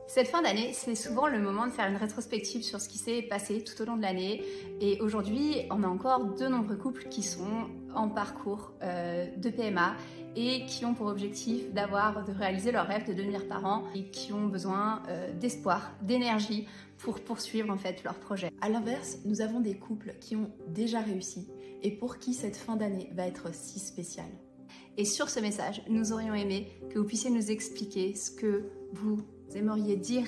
Cette fin d'année, c'est souvent le moment de faire une rétrospective sur ce qui s'est passé tout au long de l'année. Et aujourd'hui, on a encore de nombreux couples qui sont en parcours de PMA et qui ont pour objectif de réaliser leur rêve de devenir parents et qui ont besoin d'espoir, d'énergie pour poursuivre en fait leur projet. À l'inverse, nous avons des couples qui ont déjà réussi et pour qui cette fin d'année va être si spéciale. Et sur ce message, nous aurions aimé que vous puissiez nous expliquer ce que vous aimeriez dire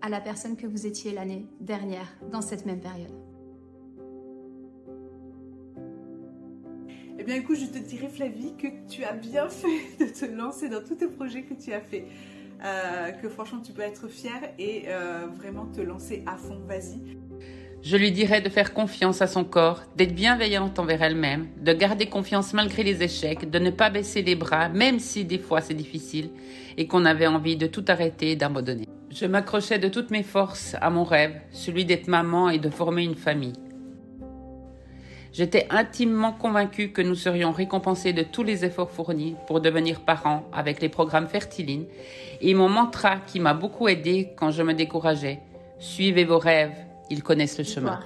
à la personne que vous étiez l'année dernière dans cette même période. Eh bien écoute, je te dirais Flavie que tu as bien fait de te lancer dans tous tes projets que tu as fait. Que franchement tu peux être fière et vraiment te lancer à fond, vas-y. Je lui dirais de faire confiance à son corps, d'être bienveillante envers elle-même, de garder confiance malgré les échecs, de ne pas baisser les bras, même si des fois c'est difficile et qu'on avait envie de tout arrêter et d'abandonner. Je m'accrochais de toutes mes forces à mon rêve, celui d'être maman et de former une famille. J'étais intimement convaincue que nous serions récompensés de tous les efforts fournis pour devenir parents avec les programmes Fertiline et mon mantra qui m'a beaucoup aidée quand je me décourageais. Suivez vos rêves, ils connaissent le chemin.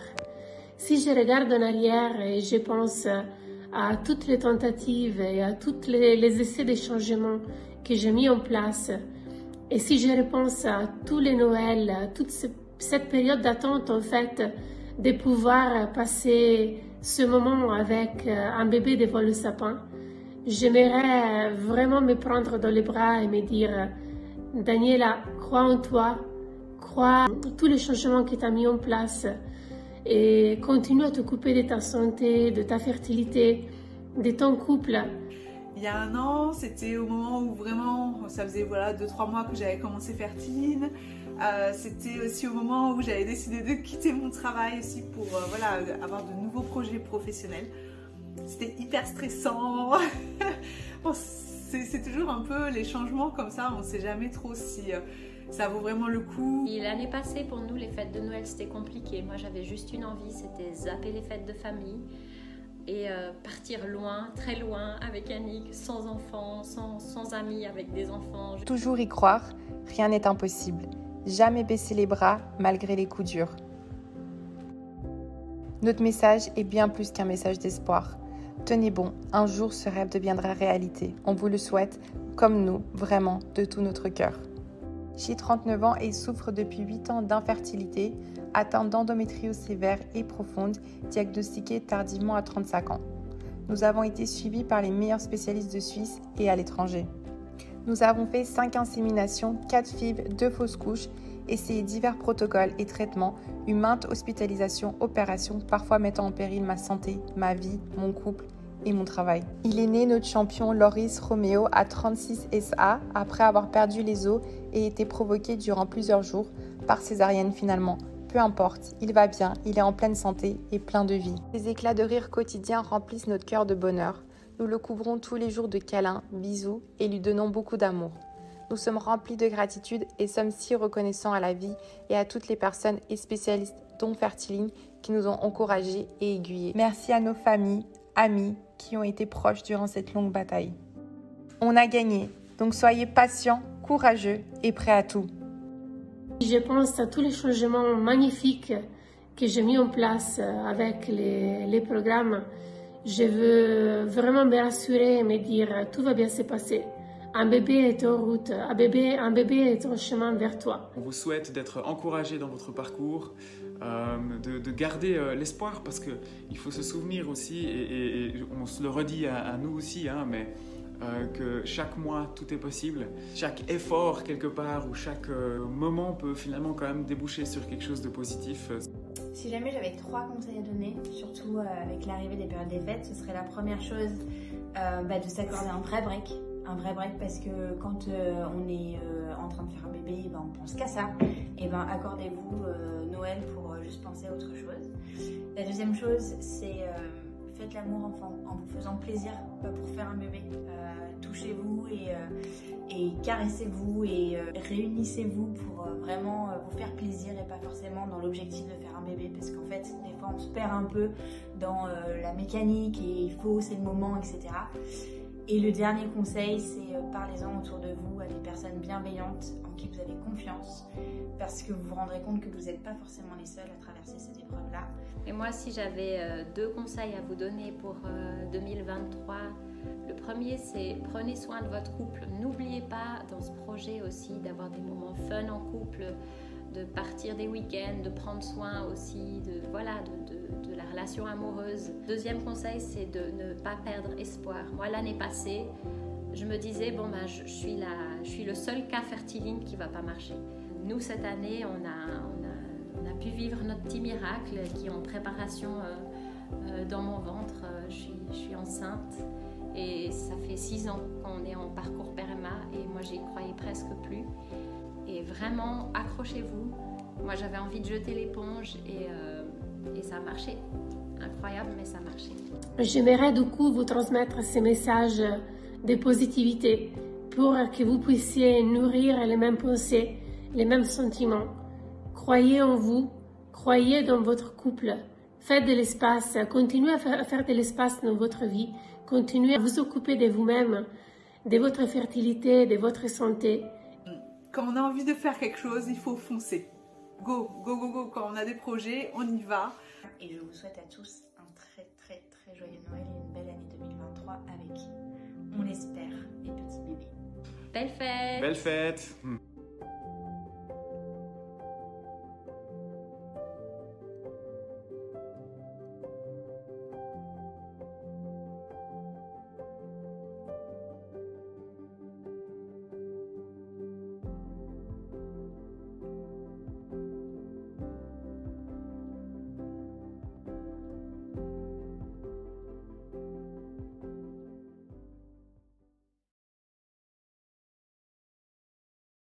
Si je regarde en arrière et je pense à toutes les tentatives et à tous les essais de changement que j'ai mis en place, et si je repense à tous les Noëls, à toute cette période d'attente en fait, de pouvoir passer ce moment avec un bébé devant le sapin, j'aimerais vraiment me prendre dans les bras et me dire « Daniela, crois en toi, crois en tous les changements que tu as mis en place et continue à t'occuper de ta santé, de ta fertilité, de ton couple. » Il y a un an, c'était au moment où vraiment, ça faisait voilà 2-3 mois que j'avais commencé Fertiline. C'était aussi au moment où j'avais décidé de quitter mon travail aussi pour voilà, avoir de nouveaux projets professionnels. C'était hyper stressant. Bon, c'est toujours un peu les changements comme ça, on ne sait jamais trop si ça vaut vraiment le coup. L'année passée, pour nous, les fêtes de Noël, c'était compliqué. Moi, j'avais juste une envie, c'était zapper les fêtes de famille et partir loin, très loin, avec Yannick, sans enfants, sans amis, avec des enfants. Toujours y croire, rien n'est impossible. Jamais baisser les bras malgré les coups durs. Notre message est bien plus qu'un message d'espoir. Tenez bon, un jour ce rêve deviendra réalité. On vous le souhaite, comme nous, vraiment, de tout notre cœur. J'ai 39 ans et souffre depuis 8 ans d'infertilité, atteinte d'endométriose sévère et profonde, diagnostiquée tardivement à 35 ans. Nous avons été suivis par les meilleurs spécialistes de Suisse et à l'étranger. Nous avons fait 5 inséminations, 4 FIV, 2 fausses couches, essayé divers protocoles et traitements, eu maintes hospitalisations, opérations, parfois mettant en péril ma santé, ma vie, mon couple et mon travail. Il est né notre champion Loris Roméo à 36 SA après avoir perdu les os et été provoqué durant plusieurs jours par césarienne finalement. Peu importe, il va bien, il est en pleine santé et plein de vie. Ces éclats de rire quotidiens remplissent notre cœur de bonheur. Nous le couvrons tous les jours de câlins, bisous et lui donnons beaucoup d'amour. Nous sommes remplis de gratitude et sommes si reconnaissants à la vie et à toutes les personnes et spécialistes dont Fertiline qui nous ont encouragés et aiguillés. Merci à nos familles, amis qui ont été proches durant cette longue bataille. On a gagné, donc soyez patients, courageux et prêts à tout. Je pense à tous les changements magnifiques que j'ai mis en place avec les programmes. Je veux vraiment me rassurer et me dire tout va bien se passer. Un bébé est en route, un bébé est en chemin vers toi. On vous souhaite d'être encouragé dans votre parcours, de garder l'espoir parce qu'il faut se souvenir aussi, et on se le redit à nous aussi, hein, mais que chaque mois tout est possible. Chaque effort quelque part ou chaque moment peut finalement quand même déboucher sur quelque chose de positif. Si jamais j'avais 3 conseils à donner, surtout avec l'arrivée des périodes des fêtes, ce serait la première chose de s'accorder un vrai break. Un vrai break parce que quand on est en train de faire un bébé, on pense qu'à ça. Et accordez-vous Noël pour juste penser à autre chose. La deuxième chose, c'est faites l'amour en vous faisant plaisir pour faire un bébé. Touchez-vous et caressez-vous et réunissez-vous pour vraiment vous faire plaisir et pas forcément dans l'objectif de faire un bébé parce qu'en fait des fois on se perd un peu dans la mécanique et il faut, c'est le moment, etc. Et le dernier conseil, c'est parlez-en autour de vous à des personnes bienveillantes en qui vous avez confiance, parce que vous vous rendrez compte que vous n'êtes pas forcément les seuls à traverser cette épreuve-là. Et moi, si j'avais 2 conseils à vous donner pour 2023, le premier, c'est prenez soin de votre couple. N'oubliez pas dans ce projet aussi d'avoir des moments fun en couple, de partir des week-ends, de prendre soin aussi de la relation amoureuse. Deuxième conseil, c'est de ne pas perdre espoir. Moi, l'année passée, je me disais, je suis le seul cas fertiline qui ne va pas marcher. Nous, cette année, on a pu vivre notre petit miracle qui est en préparation dans mon ventre. Je suis enceinte et ça fait 6 ans qu'on est en parcours PERMA et moi, j'y croyais presque plus. Et vraiment, accrochez-vous. Moi, j'avais envie de jeter l'éponge et ça a marché. Incroyable, mais ça a marché. J'aimerais du coup vous transmettre ces messages de positivité pour que vous puissiez nourrir les mêmes pensées, les mêmes sentiments. Croyez en vous, croyez dans votre couple, faites de l'espace, continuez à faire de l'espace dans votre vie, continuez à vous occuper de vous-même, de votre fertilité, de votre santé. Quand on a envie de faire quelque chose, il faut foncer. Go, go, go, go. Quand on a des projets, on y va. Et je vous souhaite à tous un très, très, très joyeux Noël et une belle année 2023 avec, on l'espère, les petits bébés. Belle fête! Belle fête!